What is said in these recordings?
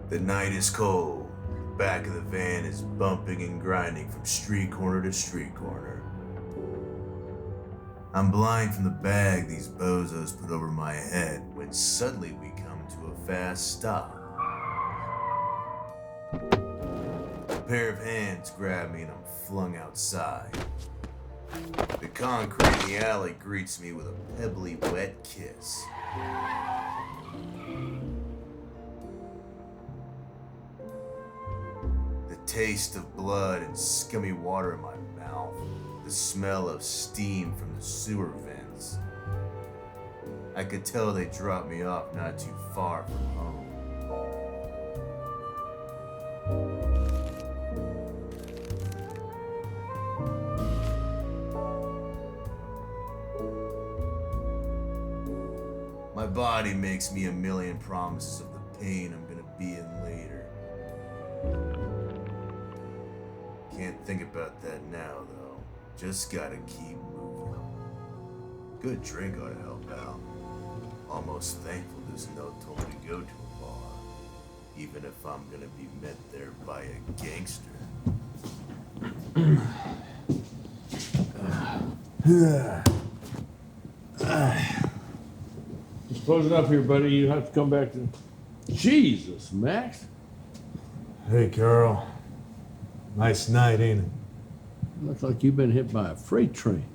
The night is cold. The back of the van is bumping and grinding from street corner to street corner. I'm blind from the bag these bozos put over my head when suddenly we come to a fast stop. A pair of hands grab me and I'm flung outside. The concrete in the alley greets me with a pebbly wet kiss. The taste of blood and scummy water in my mouth. The smell of steam from the sewer vents. I could tell they dropped me off not too far from home. My body makes me a million promises of the pain I'm gonna be in later. Can't think about that now, though. Just gotta keep moving. Good drink ought to help out. Almost thankful there's no toll to go to a bar, even if I'm gonna be met there by a gangster. Just closing up here, buddy. You have to come back to. Jesus, Max. Hey, Carl. Nice night, ain't it? Looks like you've been hit by a freight train.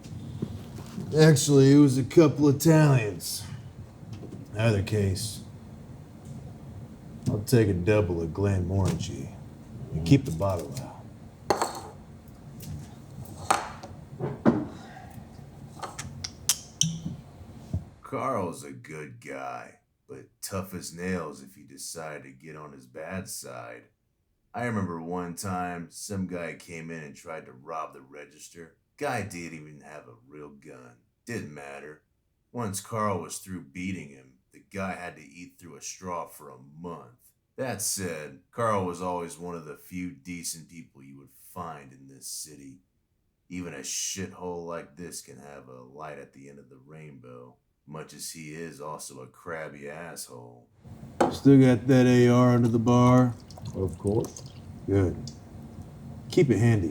Actually, it was a couple Italians. Either case, I'll take a double of Glenmorangie and keep the bottle out. Carl's a good guy, but tough as nails if you decide to get on his bad side. I remember one time some guy came in and tried to rob the register. Guy didn't even have a real gun. Didn't matter. Once Carl was through beating him, the guy had to eat through a straw for a month. That said, Carl was always one of the few decent people you would find in this city. Even a shithole like this can have a light at the end of the rainbow, much as he is also a crabby asshole. Still got that AR under the bar? Of course. Good. Keep it handy.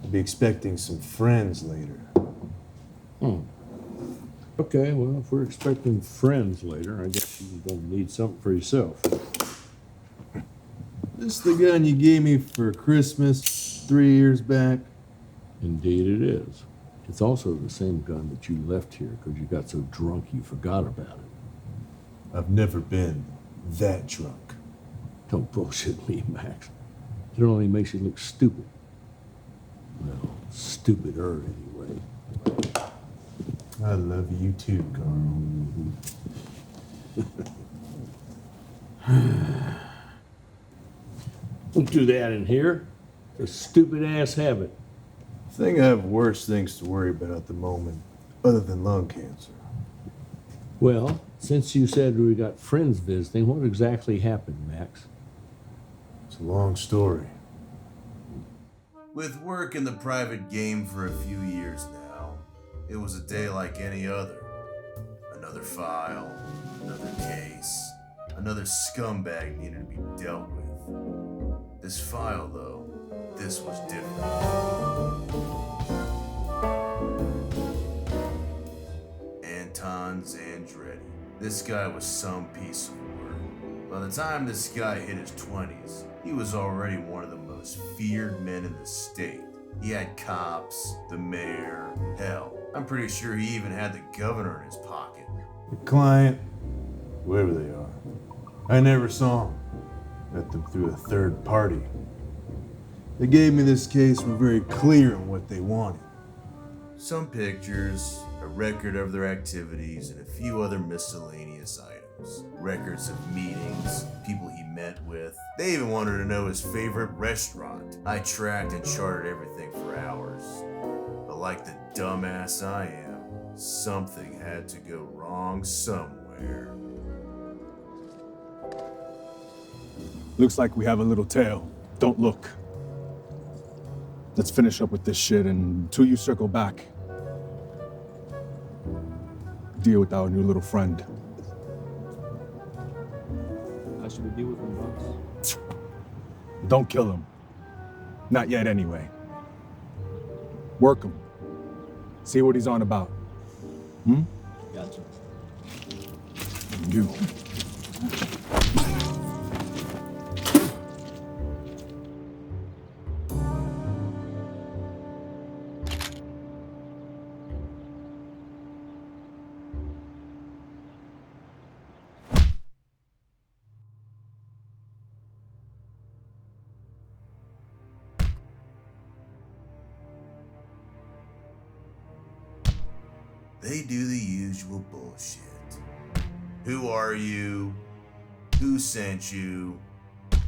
I'll be expecting some friends later. Okay, well, if we're expecting friends later, I guess you're going to need something for yourself. This the gun you gave me for Christmas 3 years back? Indeed it is. It's also the same gun that you left here because you got so drunk you forgot about it. I've never been that drunk. Don't bullshit me, Max. It only makes you look stupid. Well, stupider anyway. I love you too, Carl. Don't do that in here. It's a stupid ass habit. I think I have worse things to worry about at the moment, other than lung cancer. Well, since you said we got friends visiting, what exactly happened, Max? It's a long story. With work in the private game for a few years now, it was a day like any other. Another file, another case, another scumbag needed to be dealt with. This file, though, this was different. Anton Xandred. This guy was some piece of work. By the time this guy hit his 20s, he was already one of the most feared men in the state. He had cops, the mayor, hell, I'm pretty sure he even had the governor in his pocket. The client, whoever they are, I never saw them. Met them through a third party. They gave me this case, were very clear on what they wanted. Some pictures, a record of their activities, and a few other miscellaneous items. Records of meetings, people he met with. They even wanted to know his favorite restaurant. I tracked and charted everything for hours. But like the dumbass I am, something had to go wrong somewhere. Looks like we have a little tail. Don't look. Let's finish up with this shit and until you circle back, deal with our new little friend. How should we deal with him, boss? Don't kill him. Not yet, anyway. Work him. See what he's on about. Gotcha. You. They do the usual bullshit. Who are you? Who sent you?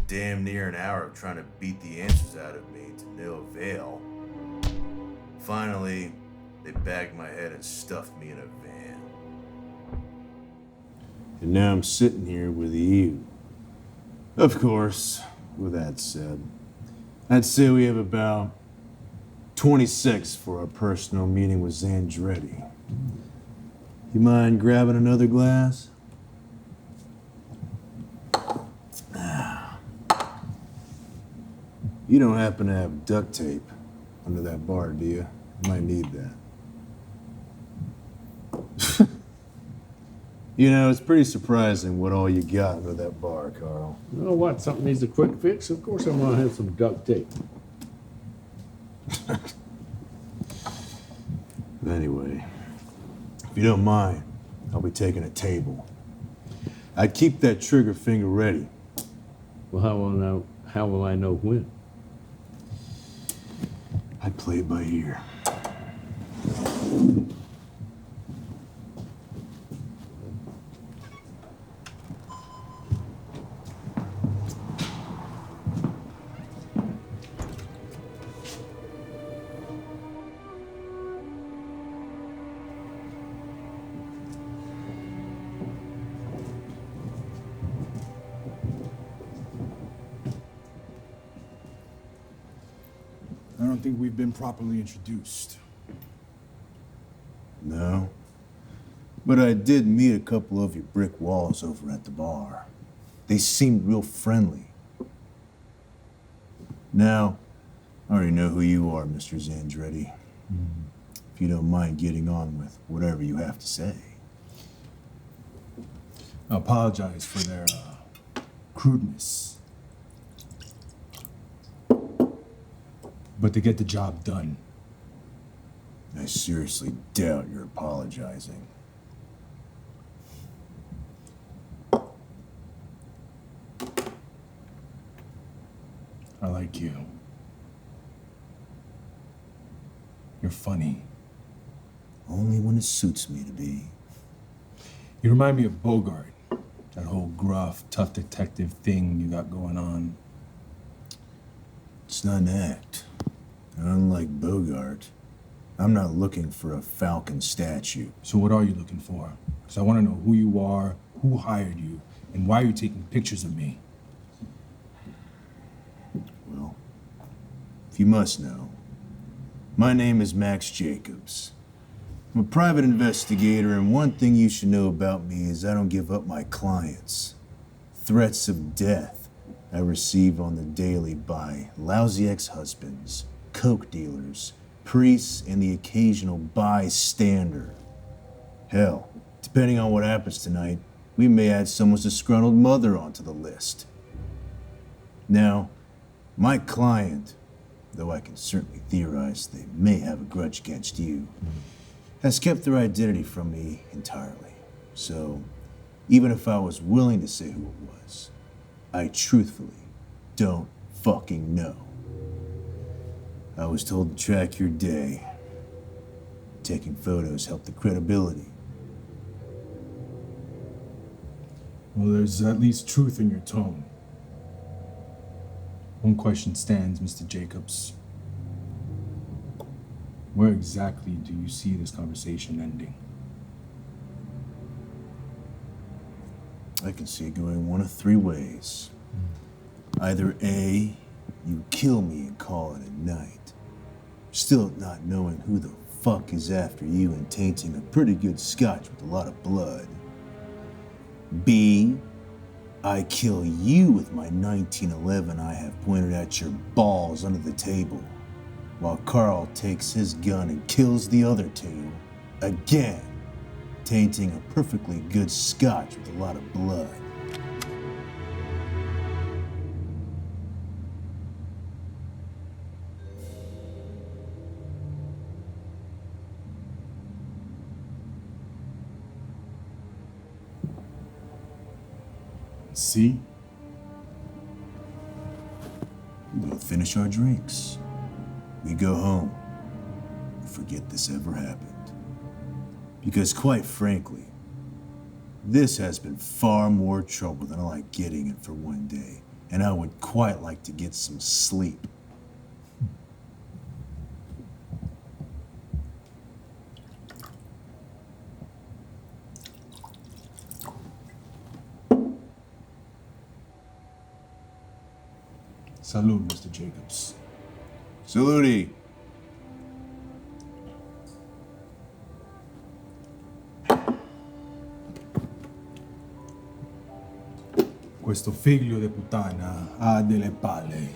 Damn near an hour of trying to beat the answers out of me to no avail. Finally, they bagged my head and stuffed me in a van. And now I'm sitting here with you. Of course, with that said, I'd say we have about 26 for our personal meeting with Xandred. You mind grabbing another glass? You don't happen to have duct tape under that bar, do you? You might need that. You know, it's pretty surprising what all you got under that bar, Carl. You know what? Something needs a quick fix. Of course, I'm gonna have some duct tape. Anyway, if you don't mind, I'll be taking a table. I'd keep that trigger finger ready. Well, how will I know when? I play it by ear. I don't think we've been properly introduced. No. But I did meet a couple of your brick walls over at the bar. They seemed real friendly. Now, I already know who you are, Mr. Xandred. If you don't mind getting on with whatever you have to say. I apologize for their crudeness. But to get the job done. I seriously doubt you're apologizing. I like you. You're funny. Only when it suits me to be. You remind me of Bogart. That whole gruff, tough detective thing you got going on. It's not an act. Unlike Bogart, I'm not looking for a falcon statue. So what are you looking for? Because I want to know who you are, who hired you, and why you're taking pictures of me. Well, if you must know, my name is Max Jacobs. I'm a private investigator, and one thing you should know about me is I don't give up my clients. Threats of death I receive on the daily by lousy ex-husbands, coke dealers, priests, and the occasional bystander. Hell, depending on what happens tonight, we may add someone's disgruntled mother onto the list. Now, my client, though I can certainly theorize they may have a grudge against you, has kept their identity from me entirely. So, even if I was willing to say who it was, I truthfully don't fucking know. I was told to track your day. Taking photos helped the credibility. Well, there's at least truth in your tone. One question stands, Mr. Jacobs. Where exactly do you see this conversation ending? I can see it going one of three ways. Either A, you kill me and call it a night, still not knowing who the fuck is after you and tainting a pretty good scotch with a lot of blood. B, I kill you with my 1911 I have pointed at your balls under the table, while Carl takes his gun and kills the other two, again, tainting a perfectly good scotch with a lot of blood. See? We'll finish our drinks. We go home. Forget this ever happened. Because quite frankly, this has been far more trouble than I like getting in for one day, and I would quite like to get some sleep. Salud, Mr. Jacobs. Saludi. Questo figlio di puttana ha delle palle.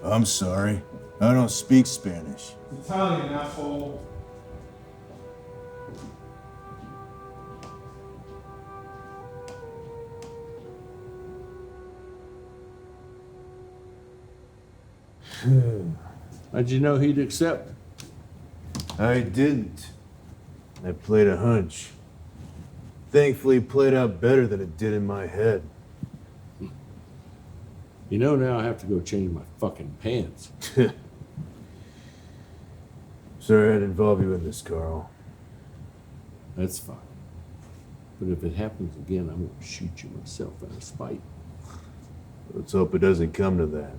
I'm sorry. I don't speak Spanish. Italian, asshole. How'd you know he'd accept? I didn't. I played a hunch. Thankfully, it played out better than it did in my head. You know, now I have to go change my fucking pants. Sorry I had to involve you in this, Carl. That's fine. But if it happens again, I'm gonna shoot you myself out of spite. Let's hope it doesn't come to that.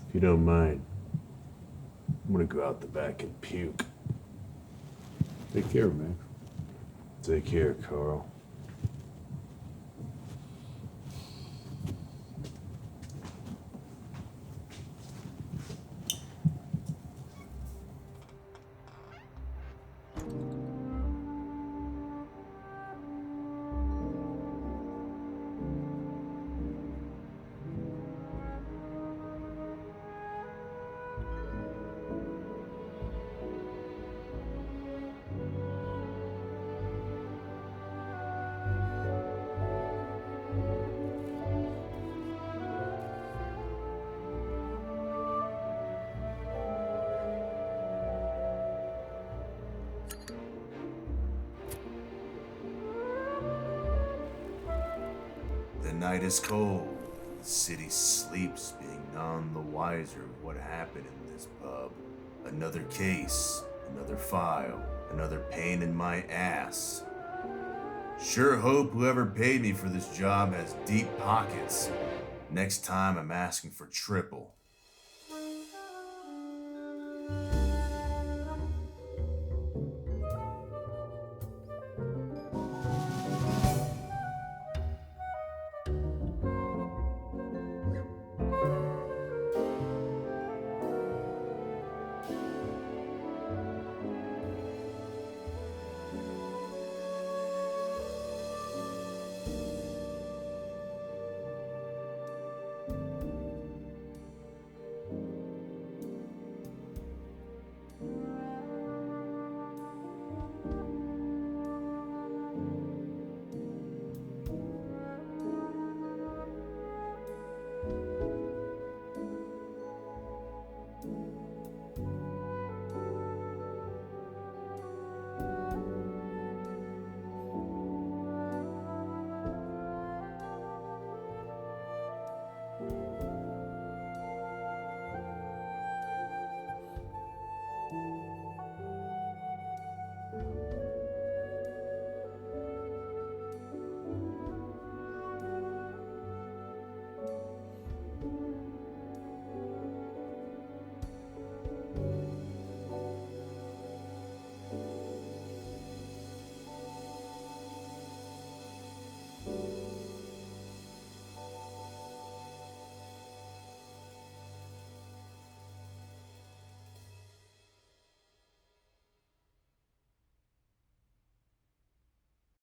If you don't mind, I'm gonna go out the back and puke. Take care, Max. Take care, Carl. The night is cold. The city sleeps, being none the wiser of what happened in this pub. Another case, another file, another pain in my ass. Sure hope whoever paid me for this job has deep pockets. Next time I'm asking for triple.